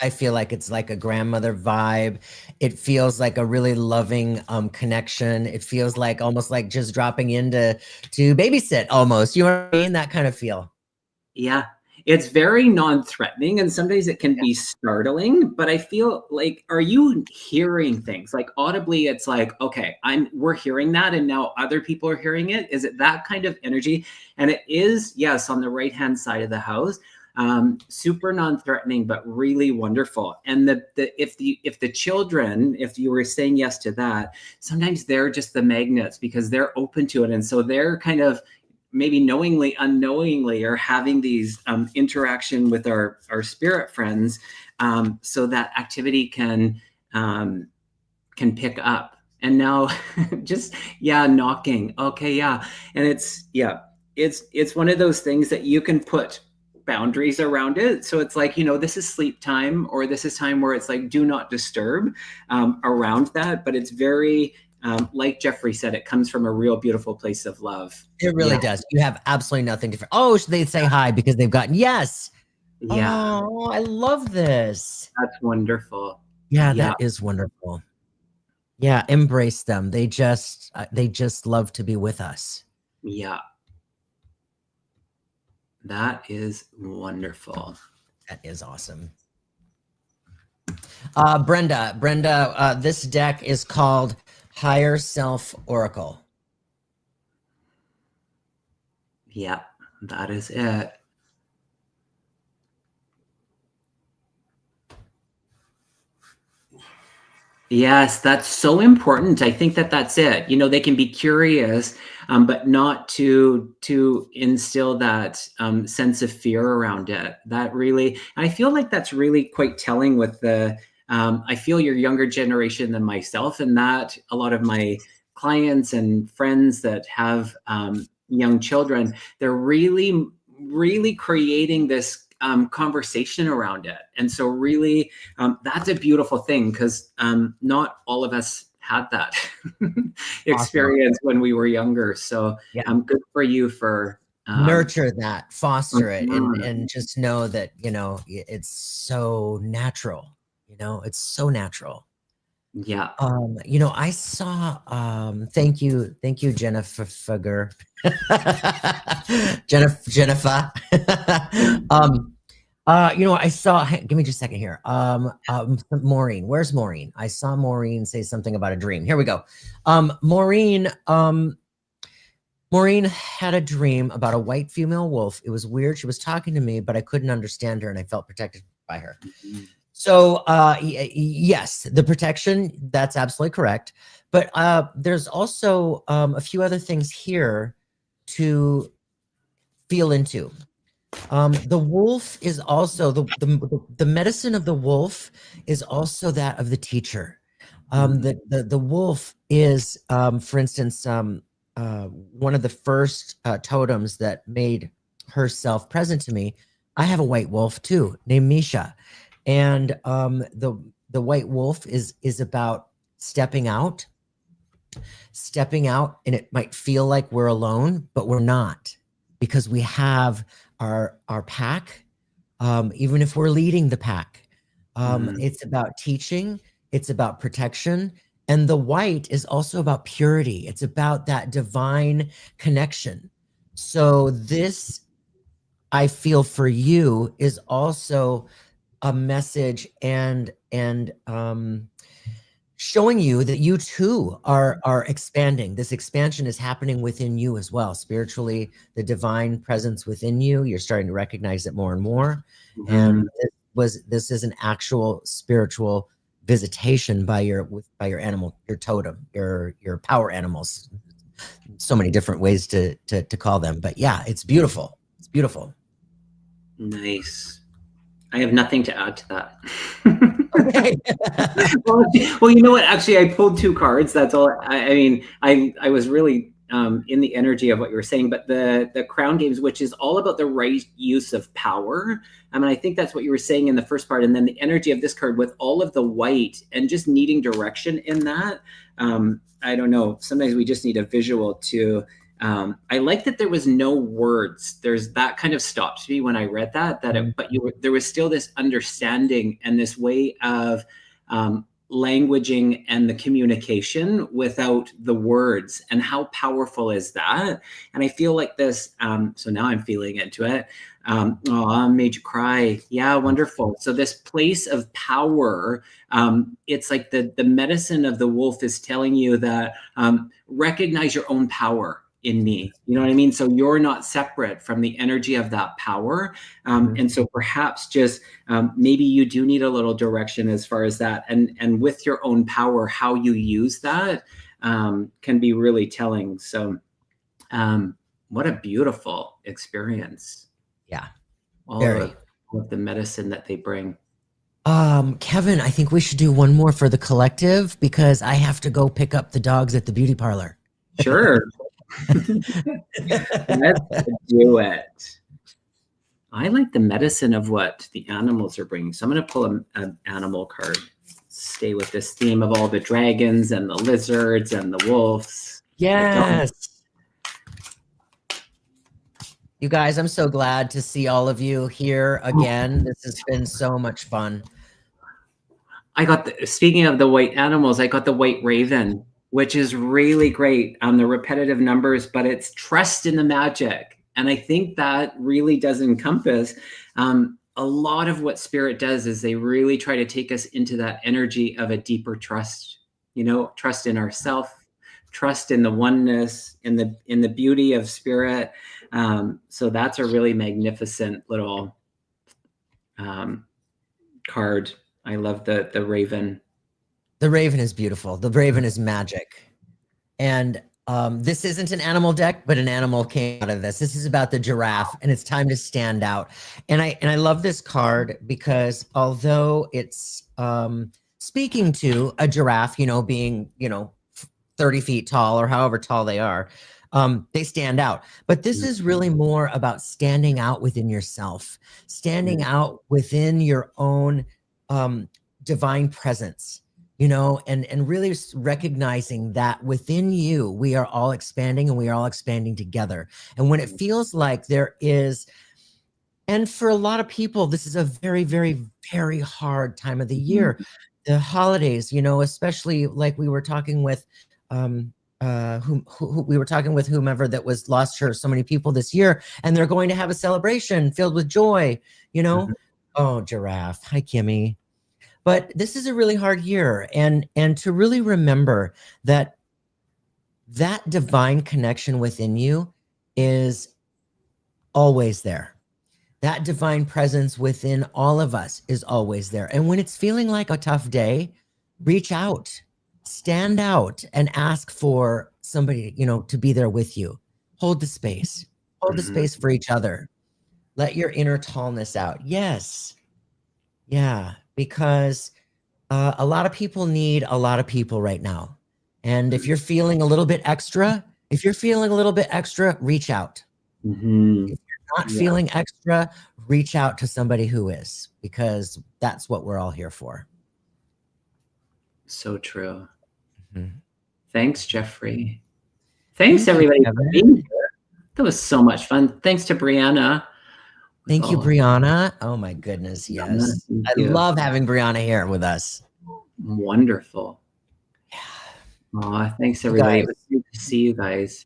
I feel like it's like a grandmother vibe. It feels like a really loving connection. It feels like almost like just dropping into babysit almost. You know what I mean? That kind of feel. Yeah. It's very non-threatening, and sometimes it can be startling, but I feel like, are you hearing things like audibly? It's like, okay, we're hearing that, and now other people are hearing it. Is it that kind of energy? And it is, yes, on the right-hand side of the house. Super non-threatening, but really wonderful. And if the children, if you were saying yes to that, sometimes they're just the magnets because they're open to it, and so they're kind of maybe knowingly, unknowingly, are having these interaction with our spirit friends, so that activity can pick up. And now, just knocking. Okay, yeah, and it's one of those things that you can put boundaries around it. So it's like, this is sleep time, or this is time where it's like do not disturb around that. But it's very like Jeffrey said, it comes from a real beautiful place of love. It really does. You have absolutely nothing different. Oh, they say hi because they've gotten yes. Yeah. Oh, I love this. That's wonderful. Yeah, Yeah. that is wonderful. Yeah, embrace them. They just love to be with us. Yeah. That is wonderful. That is awesome. Brenda, this deck is called Higher Self Oracle. Yeah, that is it. Yes, that's so important. I think that that's it. You know, they can be curious, but not to instill that sense of fear around it. That really, I feel like that's really quite telling with the. I feel your younger generation than myself, and that a lot of my clients and friends that have young children, they're really, really creating this conversation around it. And so really, that's a beautiful thing because not all of us had that experience when we were younger. So good for you for nurture that, foster it, and just know that, you know, it's so natural. You know, it's so natural. Yeah. You know, I saw, thank you, Jennifer. Jennifer. You know, I saw, give me just a second here. Maureen, where's Maureen? I saw Maureen say something about a dream. Here we go. Maureen had a dream about a white female wolf. It was weird. She was talking to me, but I couldn't understand her and I felt protected by her. So, yes, the protection, that's absolutely correct. But there's also a few other things here to feel into. The wolf is also the medicine of the wolf is also that of the teacher. The wolf is, for instance, one of the first totems that made herself present to me. I have a white wolf too, named Misha, and the white wolf is about stepping out, and it might feel like we're alone, but we're not, because we have our pack. Even if we're leading the pack, it's about teaching, it's about protection. And the white is also about purity. It's about that divine connection. So this, I feel, for you is also a message and showing you that you too are expanding. This expansion is happening within you as well. Spiritually, the divine presence within you, you're starting to recognize it more and more. And this is an actual spiritual visitation by your animal, your totem, your power animals. So many different ways to call them, but yeah, it's beautiful. It's beautiful. Nice. I have nothing to add to that. Okay. Well, you know what? Actually, I pulled two cards. That's all. I mean, I was really in the energy of what you were saying, but the Crown Games, which is all about the right use of power. I mean, I think that's what you were saying in the first part, and then the energy of this card with all of the white and just needing direction in that. I don't know. Sometimes we just need a visual to. I like that there was no words. There's that kind of stopped me when I read that. There was still this understanding and this way of languaging and the communication without the words. And how powerful is that? And I feel like this. So now I'm feeling into it. Oh, made you cry. Yeah, wonderful. So this place of power, it's like the medicine of the wolf is telling you that recognize your own power in me. You know what I mean? So you're not separate from the energy of that power. And so perhaps just maybe you do need a little direction as far as that. And with your own power, how you use that can be really telling. So what a beautiful experience. Yeah. All of the medicine that they bring. Kevin, I think we should do one more for the collective because I have to go pick up the dogs at the beauty parlor. Sure. Let's do it. I like the medicine of what the animals are bringing. So I'm going to pull an animal card. stay with this theme of all the dragons and the lizards and the wolves. Yes. You guys, I'm so glad to see all of you here again. This has been so much fun. Speaking of the white animals, I got the white raven, which is really great on the repetitive numbers, but it's trust in the magic. And I think that really does encompass a lot of what spirit does is they really try to take us into that energy of a deeper trust, trust in ourself, trust in the oneness, in the beauty of spirit. So that's a really magnificent little card. I love the raven. The raven is beautiful. The raven is magic. And this isn't an animal deck, but an animal came out of this. This is about the giraffe, and it's time to stand out. And I love this card because although it's speaking to a giraffe, being 30 feet tall or however tall they are, they stand out. But this is really more about standing out within yourself, standing out within your own divine presence, and really recognizing that within you, we are all expanding and we are all expanding together. And when it feels like there is, and for a lot of people, this is a very, very, very hard time of the year, the holidays, especially like we were talking with, we were talking with whomever that was lost her so many people this year, and they're going to have a celebration filled with joy, Oh, giraffe. Hi, Kimmy. But this is a really hard year, and to really remember that divine connection within you is always there. That divine presence within all of us is always there. And when it's feeling like a tough day, reach out, stand out, and ask for somebody, to be there with you. Hold the space. Hold the space for each other. Let your inner tallness out. Yes. Yeah. Because a lot of people need a lot of people right now. And if you're feeling a little bit extra, reach out. If you're not feeling extra, reach out to somebody who is, because that's what we're all here for. So true. Thanks, Jeffrey. Thanks, everybody, for being here. That was so much fun. Thanks to Brianna. Thank you, Brianna. Oh my goodness, yes. I love having Brianna here with us. Wonderful. Yeah. Aw, thanks, everybody. It was good to see you guys.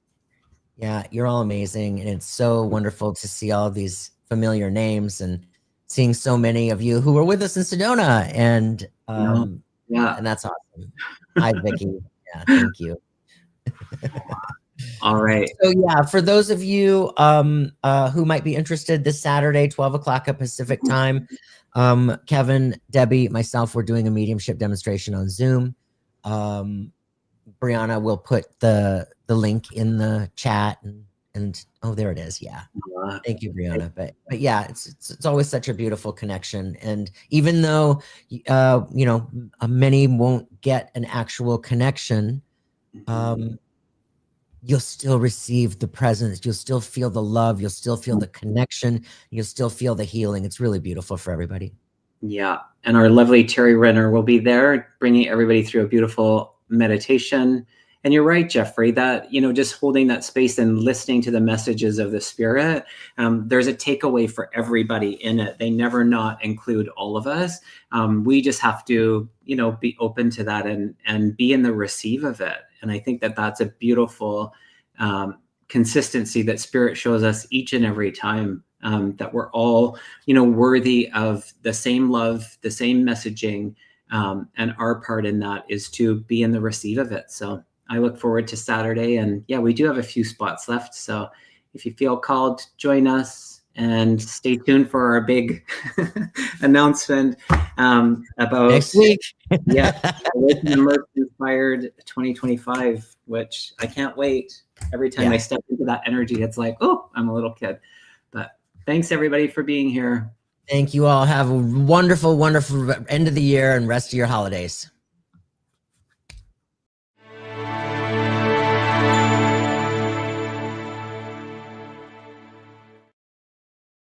Yeah, you're all amazing. And it's so wonderful to see all of these familiar names and seeing so many of you who were with us in Sedona. And and that's awesome. Hi, Vicki. Yeah, thank you. All right. So yeah, for those of you who might be interested, this Saturday, 12 o'clock at Pacific time, Kevin, Debbie, myself, we're doing a mediumship demonstration on Zoom. Brianna will put the link in the chat, and oh, there it is. Yeah. Thank you, Brianna. But yeah, it's always such a beautiful connection. And even though many won't get an actual connection, you'll still receive the presence. You'll still feel the love. You'll still feel the connection. You'll still feel the healing. It's really beautiful for everybody. Yeah. And our lovely Terry Renner will be there, bringing everybody through a beautiful meditation. And you're right, Jeffrey, that, just holding that space and listening to the messages of the spirit, there's a takeaway for everybody in it. They never not include all of us. We just have to, be open to that and be in the receive of it. And I think that that's a beautiful consistency that spirit shows us each and every time, that we're all, worthy of the same love, the same messaging. And our part in that is to be in the receive of it. So I look forward to Saturday. And yeah, we do have a few spots left. So if you feel called, join us and stay tuned for our big announcement about next week. Immersion Inspired 2025, which I can't wait. Every time I step into that energy, it's like, oh, I'm a little kid. But thanks, everybody, for being here. Thank you all. Have a wonderful, wonderful end of the year and rest of your holidays.